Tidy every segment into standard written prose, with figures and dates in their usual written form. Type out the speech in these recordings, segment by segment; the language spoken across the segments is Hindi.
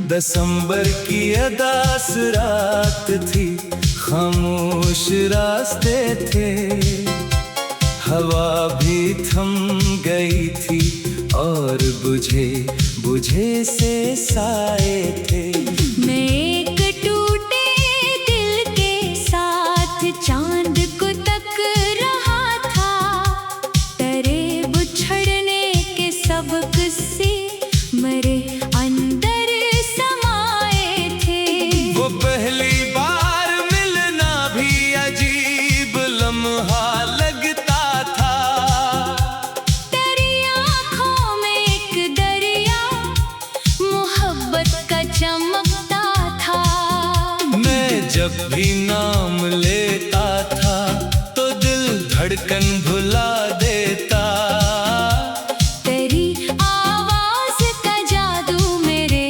दिसंबर की अदास रात थी, खामोश रास्ते थे, हवा भी थम गई थी और बुझे बुझे से साए थे। मैं एक टूटे दिल के साथ चांद को तक रहा था, तेरे बिछड़ने के सबक से मरे अंदर समाए थे। वो पहली बार मिलना भी अजीब लम्हा लगता था, तेरी आँखों में एक दरिया मोहब्बत का चमकता था। मैं जब भी नाम लेता था तो दिल धड़कन भुला देता। तेरी आवाज का जादू मेरे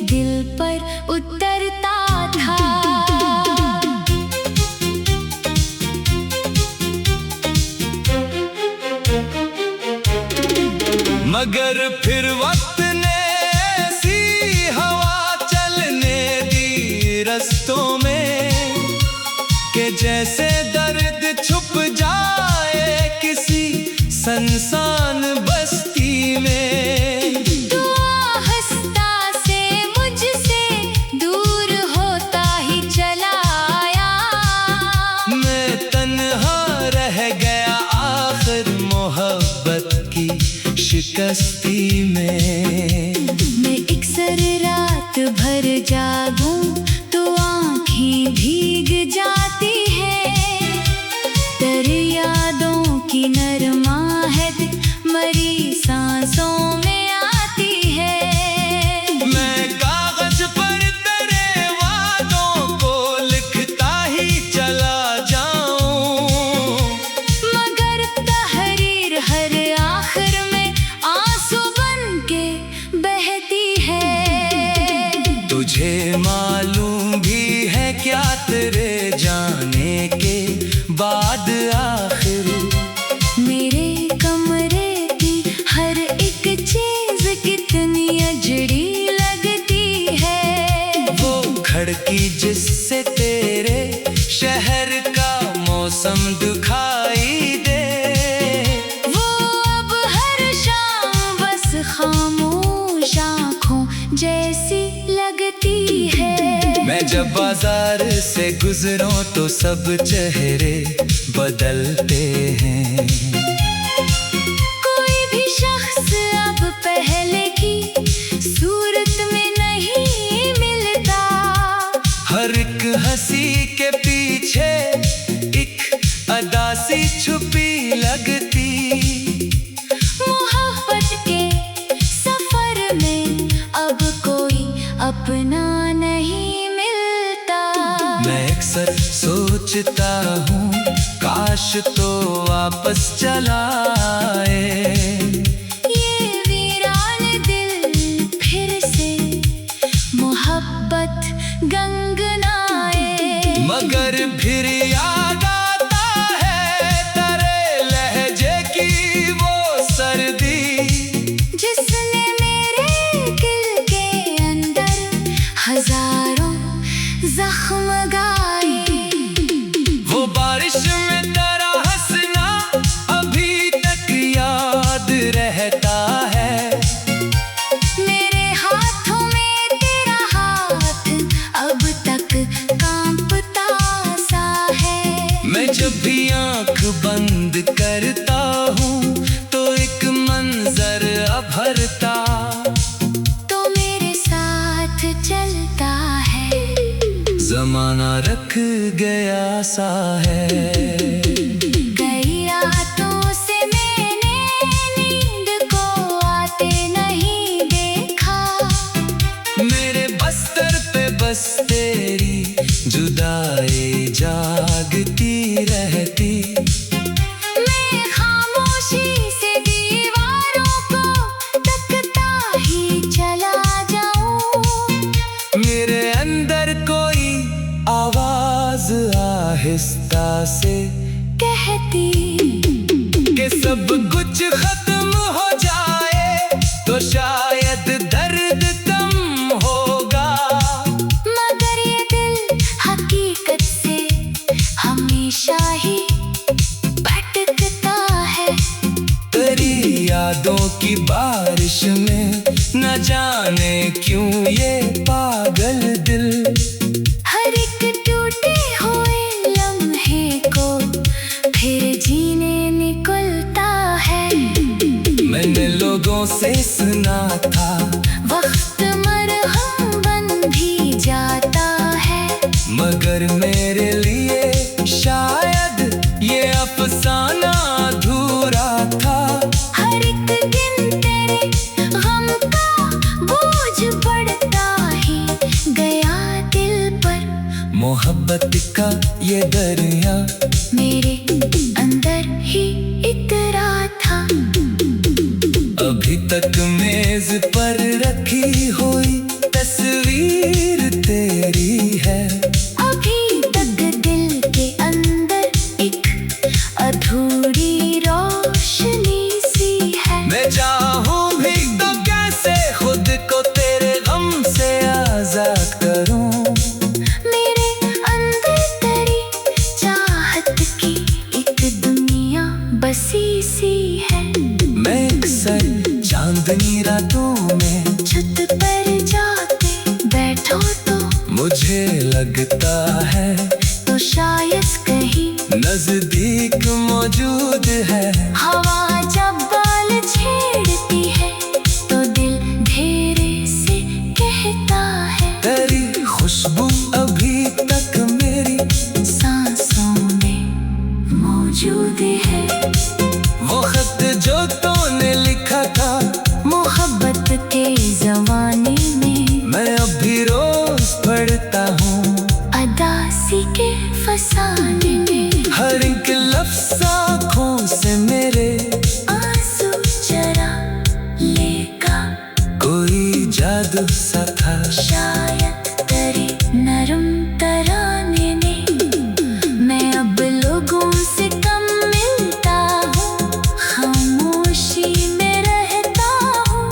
दिल पर उतरता था। मगर फिर वक्त ने ऐसी हवा चलने दी रस्तों में कि जैसे दर्द छुप जाए किसी सुनसान बस्ती में। तू आहिस्ता से मुझसे दूर होता ही चला आया, मैं तन्हा रह गया आखिर मोहब्बत की शिकस्ती में। मैं अक्सर रात भर जागूं तो आँखें भीग जाती है, तेरी यादों की नरमाहट मरी सांसों में आती है। मैं कागज पर तेरे वादों को लिखता ही चला जाऊं, मगर तहरीर हर आखिर में आंसू बन के बहती है। तुझे मालूम भी है क्या तेरे जाने के बाद आखिर मेरे कमरे की हर एक चीज कितनी अजड़ी लगती है। वो खिड़की जिससे तेरे शहर का मौसम दिखाई दे, वो अब हर शाम बस खामोश आँखों जैसी लगती है। मैं जब बाजार से गुजरूं तो सब चेहरे बदलते हैं। कोई भी शख्स अब पहले की सूरत में नहीं मिलता, हर एक हंसी के पीछे एक अदासी छुपी लगती। मोहब्बत के सफर में अब कोई अपना नहीं मिलता। मैं अक्सर सोचता हूँ काश तो वापस चला आए, ये वीरान दिल फिर से मोहब्बत गंगनाए। मगर फिर याद आता है तेरे लहजे की वो सर्दी, जिसने मेरे दिल के अंदर हजारों जख्म गाए। वो बारिश में तेरा हंसना अभी तक याद रहता है। मेरे हाथों में तेरा हाथ अब तक कांपता सा है। मैं जब भी आंख बंद करता हूँ तो एक मंजर अभरता तो मेरे साथ चलता है। जमाना रख गया सा है। कई रातों से मैंने नींद को आते नहीं देखा, मेरे बस्तर पे बस तेरी जुदाई जागती रहती। मैं खामोशी से दीवारों को तकता ही चला जाऊं, मेरे अंदर कोई आवाज आहिस्ता से कहती कि सब कुछ खत्म हो जाए तो शायद दर्द कम होगा। की बारिश में न जाने क्यों ये पागल दिल। हर एक टूटे हुए लम्हे को फिर जीने निकलता है। मैंने लोगों से सुना था वक्त मरहम बन भी जाता है, मगर मेरे लिए शायद ये अफसाना अधूरा था। हर एक दिन तेरे गम का बोझ बढ़ता ही गया दिल पर। मोहब्बत का ये दरिया मेरे अंदर ही इतरा था। अभी तक मेज पर रखी हुई तस्वीर तेरी है। अभी तक दिल के अंदर एक अधूरी रोशनी सी है। मैं चाहूं भी तो कैसे खुद को तेरे गम से आजाद करूं। मेरे अंदर तेरी चाहत की एक दुनिया बसी सी है। मैं अक्सर चांदनी रातों में छत पर जाके बैठो तो मुझे लगता है तो शायद कहीं नजदीक मौजूद है। हवा जब बाल छेड़ती है तो दिल धीरे से कहता है। तेरी खुशबू अभी तक मेरी सांसों में मौजूद है। वो खत जो तूने लिखा था मोहब्बत के जमाने में मैं अभी रोज पढ़ता हूँ। अदासी के फसाने में हर एक लफ्ज़ आँखों से मेरे आंसू चरा लेगा। कोई जादू सा था शायद तेरे नरम तराने ने मैं अब लोगों से कम मिलता हूँ, खामोशी में रहता हूँ।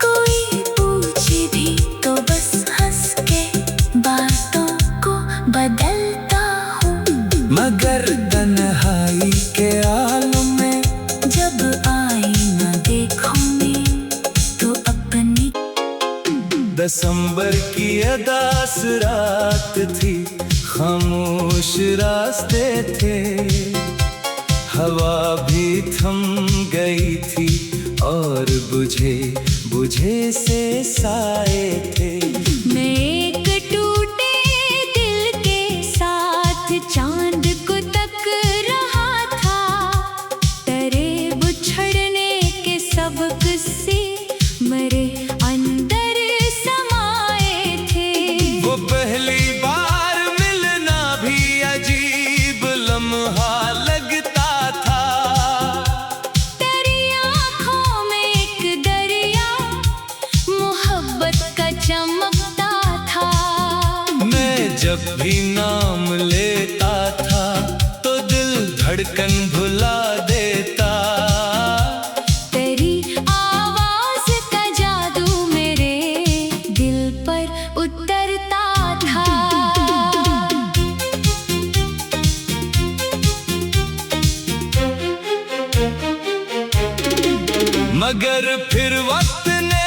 कोई पूछे भी तो बस हंस के बातों को बदलता हूँ। मगर तन्हाई के आलम में जब आईना देखूंगी तो अपनी दिसंबर की अदास रात थी, खामोश रास्ते थे, हवा भी थम गई थी और बुझे बुझे से साए थे। मैं एक टूटे दिल के साथ चांद को तक रहा था। तेरे बिछड़ने के सबक से मेरे अंदर समाए थे। वो पहली बार मिलना भी अजीब लम्हा लगता था। तेरी आँखों में एक दरिया मोहब्बत का चमकता था। मैं जब भी नाम लेता था तो दिल धड़कन भुला देता। तेरी आवाज का जादू मेरे दिल पर उतरता था। मगर फिर वक्त ने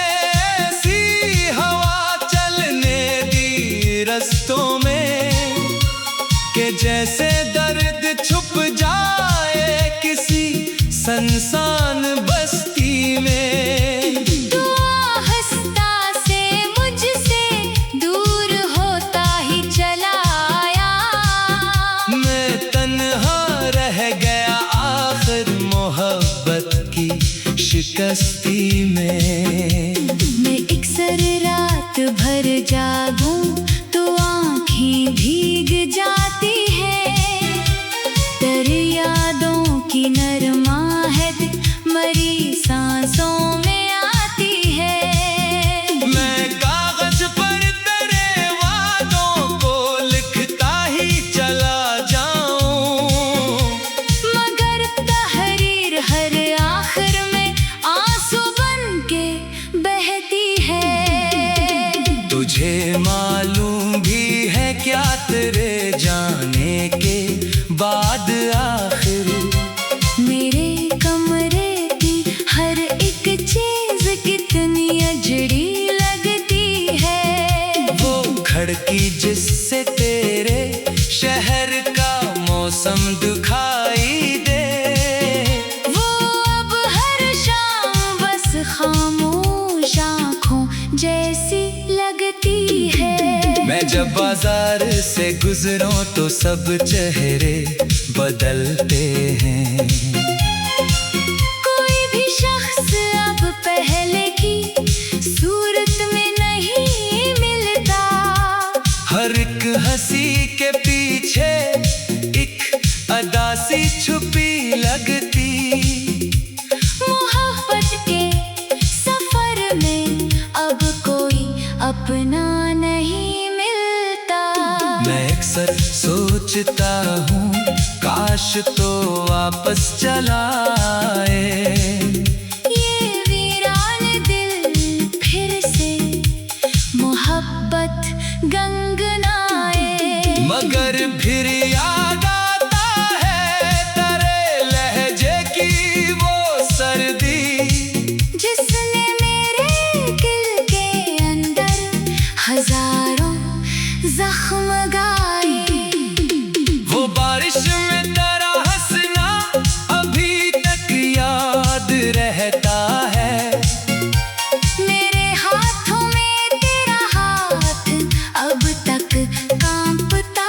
ऐसी हवा चलने दी रस्तों में कि जैसे दर्द छुप जाए किसी सनसान बस्ती में। तू आहिस्ता से मुझसे दूर होता ही चला आया। मैं तन्हा रह गया आखिर मोहब्बत की शिकस्ती में। मैं अक्सर रात भर जागूं तो आँखें भीग जाती है। तेरी यादों की नरमाहट मरी सांसों में आती है। मैं कागज पर तेरे वादों को लिखता ही चला जाऊं, मगर तहरीर हर आखिर में आंसू बन के बहती है। तुझे मालूम भी है क्या तेरे जाने के बाद आखिर मेरे कमरे की हर एक धड़की जिससे तेरे शहर का मौसम दिखाई दे। वो अब हर शाम बस खामोश आँखों जैसी लगती है। मैं जब बाजार से गुजरूं तो सब चेहरे बदलते हैं। कोई भी शख्स अब पहले की सूरत में नहीं मिलता। हर एक हंसी के पीछे एक अदा सी छुपी लगती। मोहब्बत के सफर में अब कोई अपना नहीं मिलता। मैं अक्सर सोचता हूँ काश तो वापस चला आए। ये वीरान दिल फिर से मोहब्बत गंगनाए। मगर फिर याद आता है तेरे लहजे की वो सर्दी, जिसने मेरे दिल के अंदर हजारों जख्म गाए। वो बारिश में तेरा हंसना अभी तक याद रहता है। मेरे हाथों में तेरा हाथ अब तक कांपता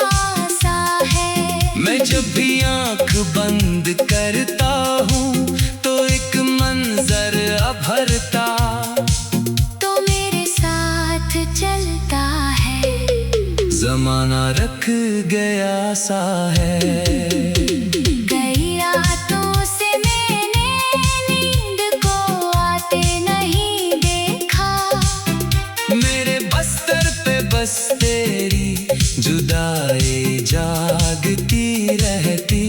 सा है। मैं जब भी आँख बंद करता हूँ तो एक मंजर अभरता तो मेरे साथ चलता है। जमाना रख गया सा है। कई रातों से मैंने नींद को आते नहीं देखा। मेरे बस्तर पे बस तेरी जुदाई जागती रहती।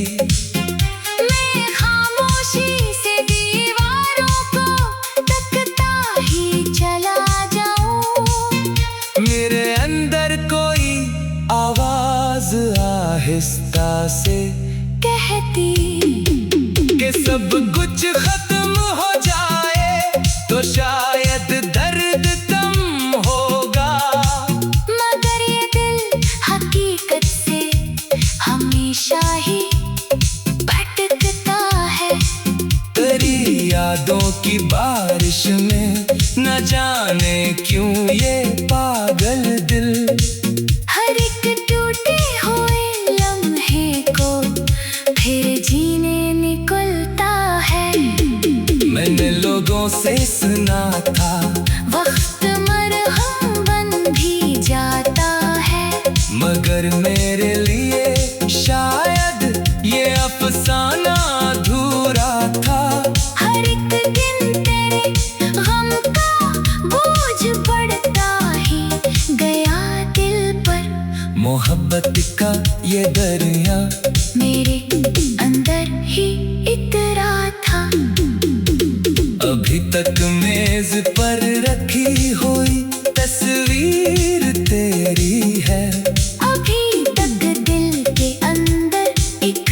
मैं खामोशी से दीवारों को तकता ही चला जाऊं। मेरे अंदर कोई आवाज आहिस्ता से कहती कि सब कुछ खत्म हो जाए तो शायद दर्द कम होगा। मगर ये दिल हकीकत से हमेशा ही भटकता है। तेरी यादों की बारिश में न जाने क्यों ये पागल दिल हर एक टूटे हुए लम्हे को फिर जीने निकलता है। मैंने लोगों से सुना था वक्त मरहम बन भी जाता है। मगर मेरे लिए शायद ये अफसाना अधूरा था। हर एक दिन तेरे गम का बोझ बढ़ता ही गया दिल पर। मोहब्बत का ये दरिया मेरे अंदर ही इतरा था। अभी तक मेज पर रखी हुई तस्वीर तेरी है। अभी तक दिल के अंदर एक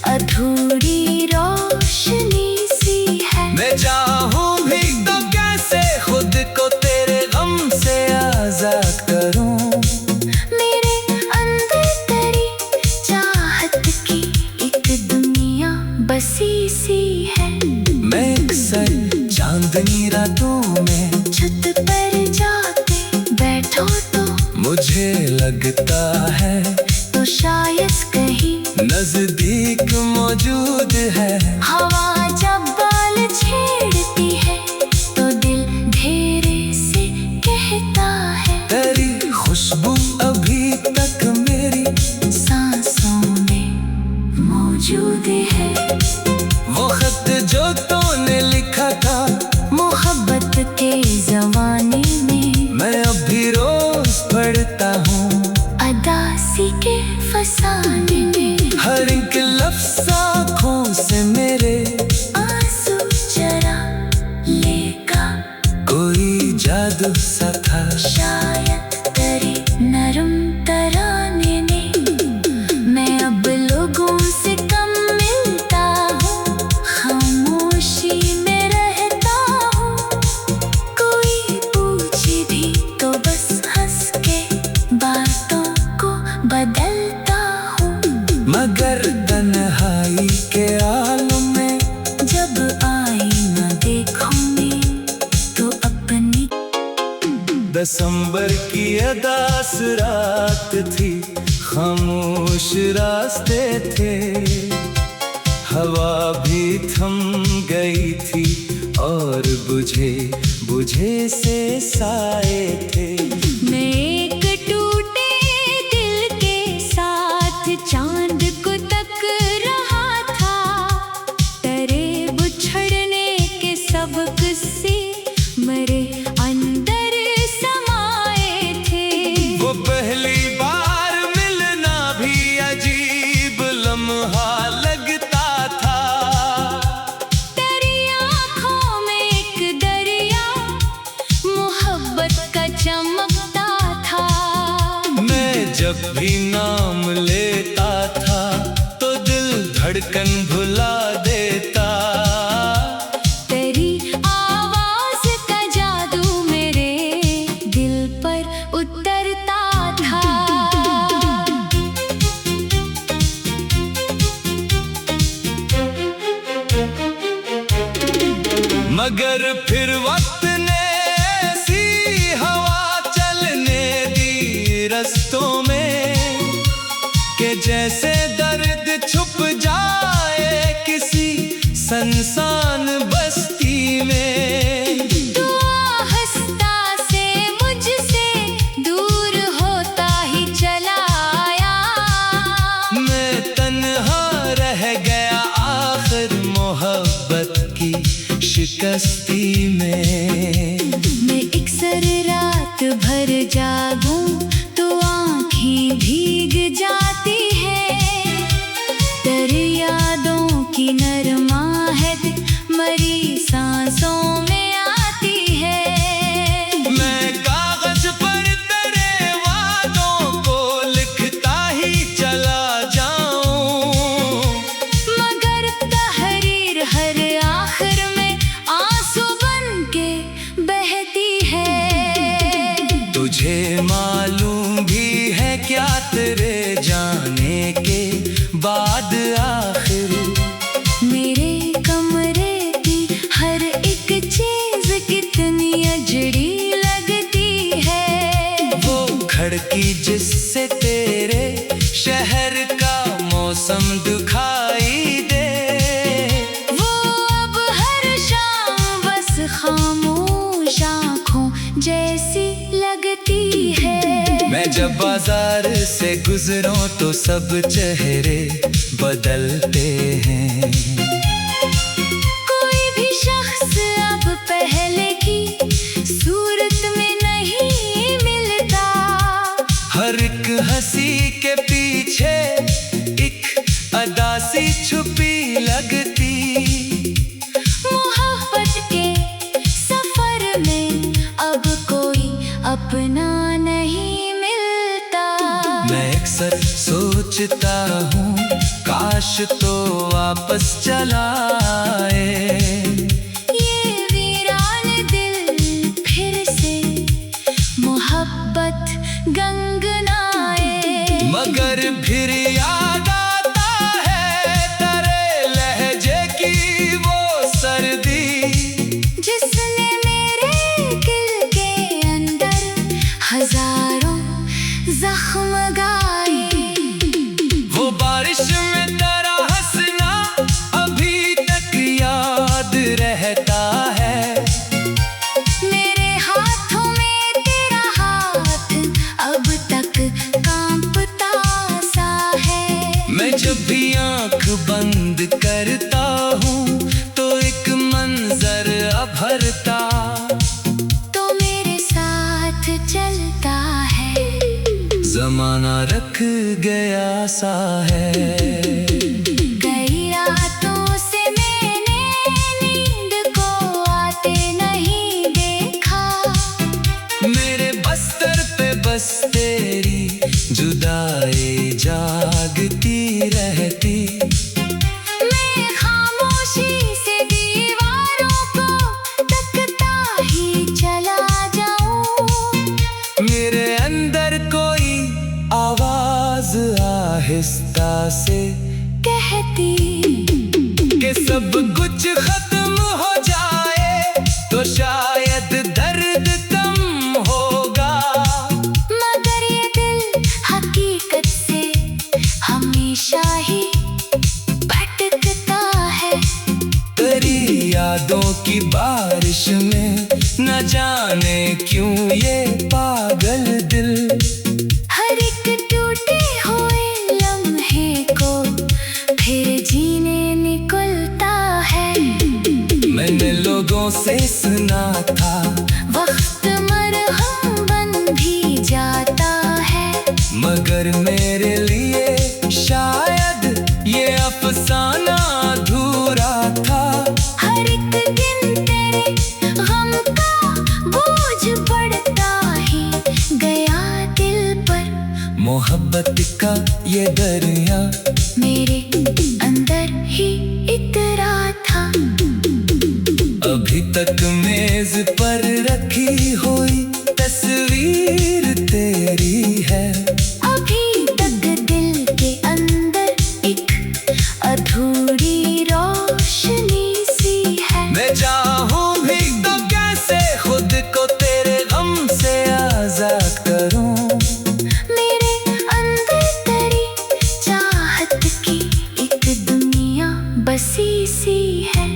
अधूरी रोशनी सी है। मैं चाहूं भी तो कैसे खुद को तेरे गम से आजाद करूं। मेरे अंदर तेरी चाहत की एक दुनिया बसी सी है। मैं अक्सर चांदनी रातों में छत पर जाके बैठो तो मुझे लगता है तो शायद कहीं नजदीक मौजूद है। हवा जब बाल छेड़ती है तो दिल धेरे से कहता है। तेरी खुशबू अभी तक मेरी सांसों में मौजूद है। वो खत जो तूने लिखा था मोहब्बत के जमाने में मैं अभी रोज पढ़ता हूँ। अदासी के फसाने में हर एक लफ्ज़ आँखों से मेरे आंसू चरा लेगा। कोई जादू सा था शायद तेरे नरम तराने ने। मैं अब लोगों से कम मिलता हूँ, खामोशी में रहता हूँ। कोई पूछे भी तो बस हंस के दिसंबर की अदास रात थी, खामोश रास्ते थे, हवा भी थम गई थी और बुझे बुझे से साए थे। मैं एक टूटे दिल के साथ चांद को तक रहा था, डरे बिछड़ने के सबक से मरे अंदर समाए थे। वो पहली बार मिलना भी अजीब लम्हा लगता था, तेरी आँखों में एक दरिया मोहब्बत का चमकता था। मैं जब भी नाम लेता था तो दिल धड़कन भुला देता। तेरी आवाज का जादू मेरे दिल पर उतरता था। मगर फिर वक्त ने ऐसी हवा चलने दी रस्तों में कि जैसे दर्द छुप जाए किसी सुनसान बस्ती में। तू आहिस्ता से मुझसे दूर होता ही चला आया, मैं तन्हा रह गया आखिर मोहब्बत की शिकस्ती में। मैं अक्सर रात भर जागूं तो आँखें भीग जाती है, तेरी यादों की नरमाहट मरी सांसों में आती है। मैं कागज पर तेरे वादों को लिखता ही चला जाऊं, मगर तहरीर हर आखिर में आंसू बन के बहती है। तुझे मालूम भी है क्या तेरे जाने के बाद आखिर मेरे कमरे की हर एक चीज कितनी अजड़ी लगती है। वो खिड़की जिससे तेरे शहर का मौसम दिखाई दे, वो अब हर शाम बस खामोश आँखों जैसी लगती है। मैं जब बाजार से गुजरूं तो सब चेहरे बदलते हैं। कोई भी शख्स अब पहले की सूरत में नहीं मिलता, हर एक हंसी के पीछे एक अदा सी छुपी लगती। मोहब्बत के सफर में अब कोई अपना नहीं मिलता। मैं अक्सर सोचता हूँ काश तो वापस चला आए, ये वीरान दिल फिर से मोहब्बत गंगनाए। मगर फिर याद आता है तेरे लहजे की वो सर्दी, जिसने मेरे दिल के अंदर हजारों जख्म गाए। वो बारिश में तेरा हंसना अभी तक याद रहता है, मेरे हाथों में तेरा हाथ अब तक कांपता सा है। मैं जब भी आंख बंद करता हूँ तो एक मंजर अभरता, तो मेरे साथ चलता है। जमाना रख गया सा है। कई रातों से मैंने नींद को आते नहीं देखा, मेरे बस्तर पे बस तेरी जुदाई जागती रहती। मैं खामोशी से दीवारों को तकता ही चला जाऊं। मेरे अंदर कोई आवाज आहिस्ता से कहती कि सब कुछ खत्म हो जाए तो शायद दर्द कम होगा। से सुना था। वक्त मरहम बन भी जाता है, मगर मेरे लिए शायद ये अफसाना अधूरा था। हर एक दिन तेरे गम का बोझ बढ़ता ही गया दिल पर। मोहब्बत का ये दरिया मेरे अंदर ही इतरा था। अभी तक मेज पर रखी हुई तस्वीर तेरी है। अभी तक दिल के अंदर एक अधूरी रोशनी सी है। मैं चाहूं भी तो कैसे खुद को तेरे गम से आजाद करूं। मेरे अंदर तेरी चाहत की एक दुनिया बसी सी है।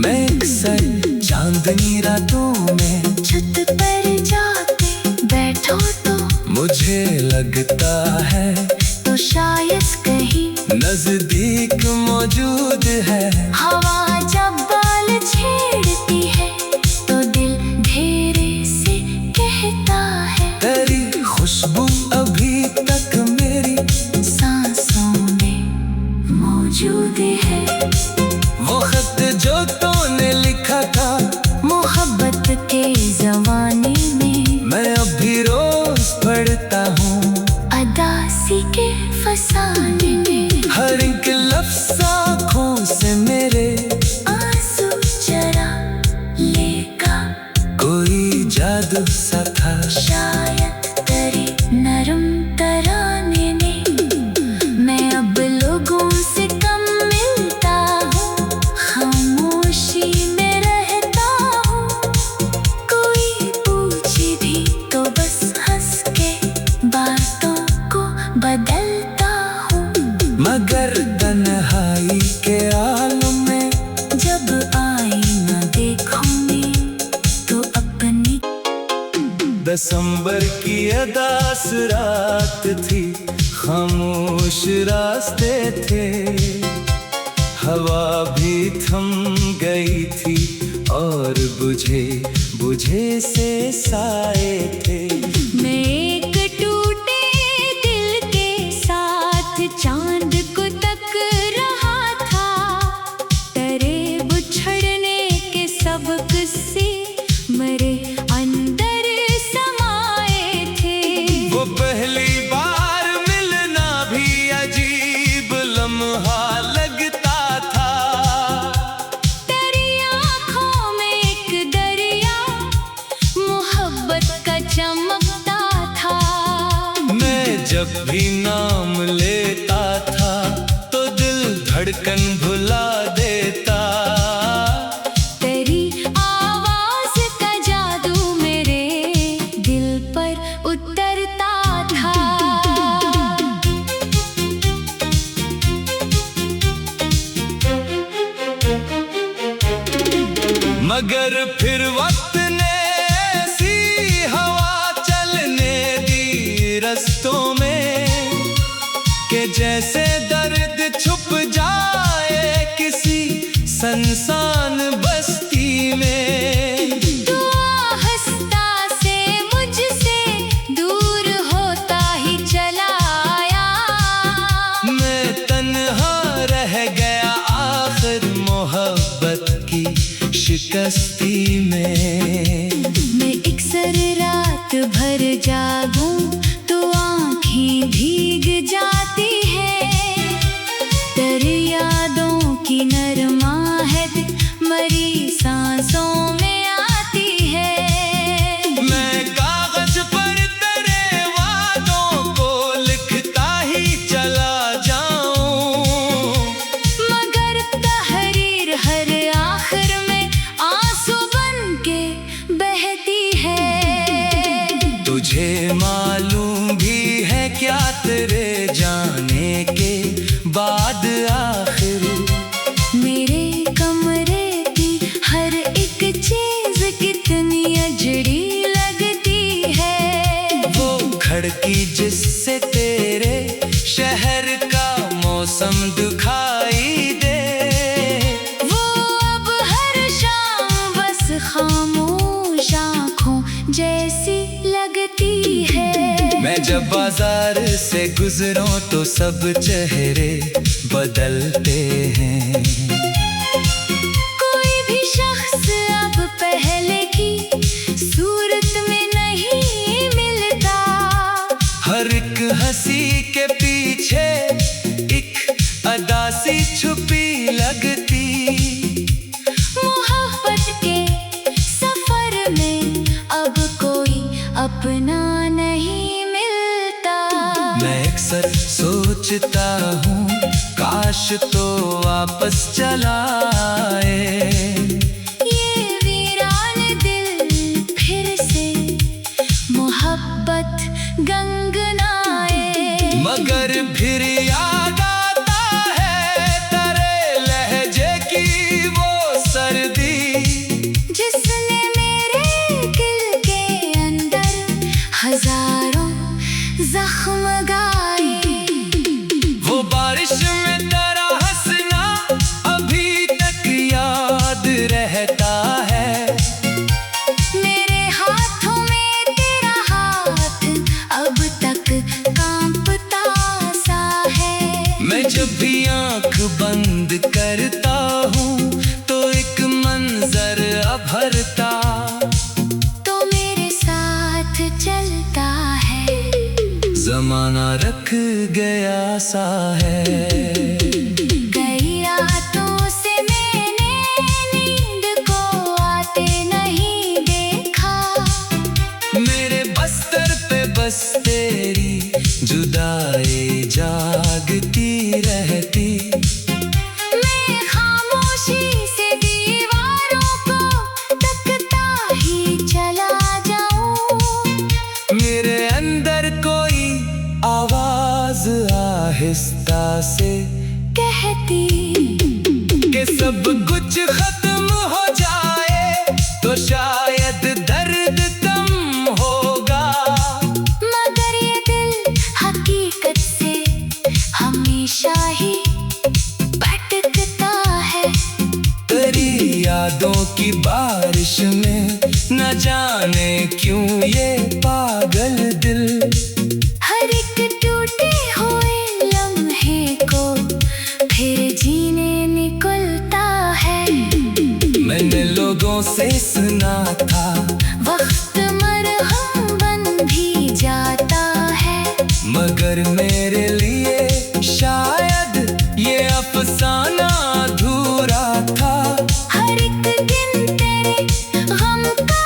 मैं अक्सर चांदनी रातों में छत पर जाके बैठो तो मुझे लगता है तो शायद कहीं नजदीक मौजूद है। हवा जब बाल छेड़ती है तो दिल धीरे से कहता है। तेरी खुशबू अभी तक मेरी सांसों में मौजूद है। वो खत जो तूने लिखा था मोहब्बत के जमाने में मैं अभी रोज पढ़ता हूँ। अदासी के फसाने में हर एक लफ्ज़ आँखों से मेरे आंसू चरा लेगा। कोई जादू सा था। शायद तेरे नरम तराने ने मैं अब लोगों से कम मिलता हूँ। खामोशी में रहता हूँ, कोई पूछे भी तो बस हंस के बातों को बदलता हूँ। मगर तन्हाई के आलम में जब आईना देखूं मैं तो अपनी दिसंबर की अदास रात थी। खामोश रास्ते थे, हवा भी थम गई थी और बुझे बुझे से साए थे। मैं एक टूटे दिल के साथ चांद को तक रहा था। तेरे बिछड़ने के सबक से मेरे अंदर समाए थे। वो पहली बार मिलना भी अजीब लम्हा लगता था। तेरी आँखों में एक दरिया मोहब्बत का चमकता था। मैं जब भी नाम लेता था तो दिल धड़कन भुला देता। तेरी आवाज का जादू मेरे दिल पर उतरता था। मगर फिर वक्त ने ऐसी हवा चलने दी रस्तों में कि जैसे दर्द छुप जाए किसी संसान बस्ती में। तू आहिस्ता से मुझसे दूर होता ही चला आया। मैं तन्हा रह गया आखिर मोहब्बत की शिकस्ती में। मैं अक्सर रात भर जागूं तो आँखें भीग जाती है। तेरी यादों की नरमाहट मरी सांसों में आती है। मैं कागज पर तेरे वादों को लिखता ही चला जाऊं। मगर तहरीर हर आखिर में आंसू बन के बहती है। तुझे मालूम भी है क्या तेरे जाने के बाद आखिर मेरे कमरे की हर एक चीज कितनी अजड़ी लगती है। वो खिड़की जिससे तेरे शहर का मौसम दिखाई दे। वो अब हर शाम बस मैं जब बाजार से गुजरूं तो सब चेहरे बदलते हैं। कोई भी शख्स अब पहले की सूरत में नहीं मिलता। हर एक हंसी के पीछे एक अदा सी छुपी लगती। मोहब्बत के सफर में अब कोई अपना नहीं मिलता। मैं अक्सर सोचता हूँ काश तो वापस चला आए। ये वीरान दिल फिर से मोहब्बत गंगनाए। मगर फिर याद आता है तेरे लहजे की वो सर्दी, जिसने मेरे दिल के अंदर हजारों जख्म गाए। वो बारिश में तेरा हंसना अभी तक याद रहता है। मेरे हाथों में तेरा हाथ अब तक कांपता सा है। मैं जब भी आंख बंद करता हूँ तो एक मंजर अभरता तो मेरे साथ चलता है। जमाना रख गया सा है। गई रातों से मैंने नींद को आते नहीं देखा। मेरे बस्तर पे बस तेरी जुदाई जागती रहती। मैं खामोशी से दीवारों को तकता ही चला जाऊं। मेरे अंदर कोई आवाज आहिस्ता से कहती कि सब कुछ खत्म हो जाए तो शायद दर्द कम होगा। मगर ये दिल हकीकत से हमेशा ही भटकता है। तेरी यादों की बारिश में न जाने क्यों ये पागल दिल। हर एक टूटे हुए लम्हे को फिर जीने निकलता है। मैंने लोगों से सुना था वक्त मरहम बन भी जाता है। मगर मेरे लिए शायद ये अफसाना अधूरा था। हर एक दिन तेरे गम का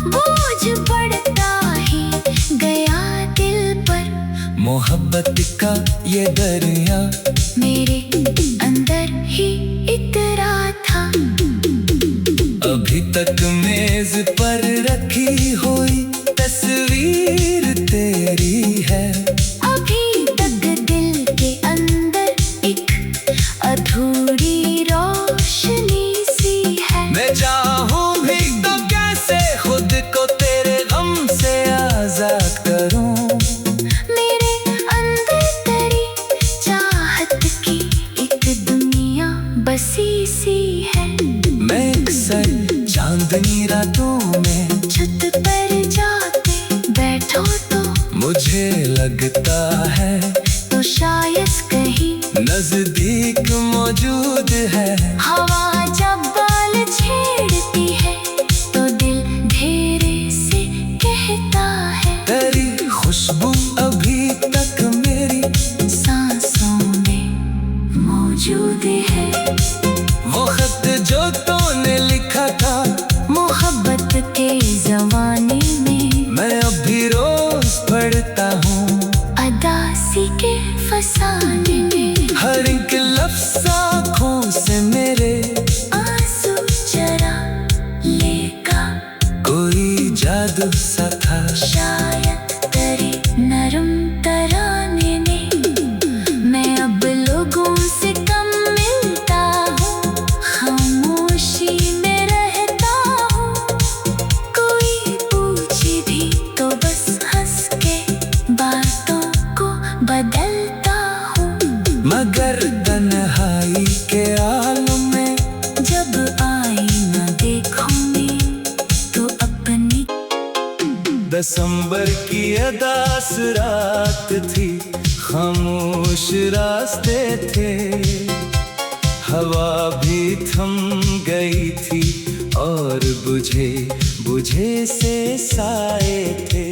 बोझ पड़ता ही गया दिल पर। मोहब्बत का ये दरिया मेरे अंदर ही इतरा था। अभी तक मेज पर रखी हुई तस्वीर तेरी है। अभी तक दिल के अंदर एक अधूरी रोशनी सी है। मैं चाहूं भी तो कैसे खुद को तेरे गम से आजाद करूं। मेरे अंदर तेरी चाहत की एक दुनिया बसी सी है। मैं अक्सर चांदनी रातों में छत पर जाके बैठो तो मुझे लगता है तो शायद कहीं नजदीक मौजूद है। हवा जब बाल छेड़ती है तो दिल घेरे से कहता है। तेरी खुशबू अभी तक मेरी सांसों में मौजूद है। वो खत जो तूने लिखा था मोहब्बत के जमाने में मैं अभी रोज पढ़ता हूँ। अदासी के फसाने में हर एक लफ्ज़ आँखों से मेरे आंसू चरा लेगा। कोई जादू सा था शायद तेरी नरम तराने अदास रात थी, खामोश रास्ते थे, हवा भी थम गई थी और बुझे बुझे से साए थे।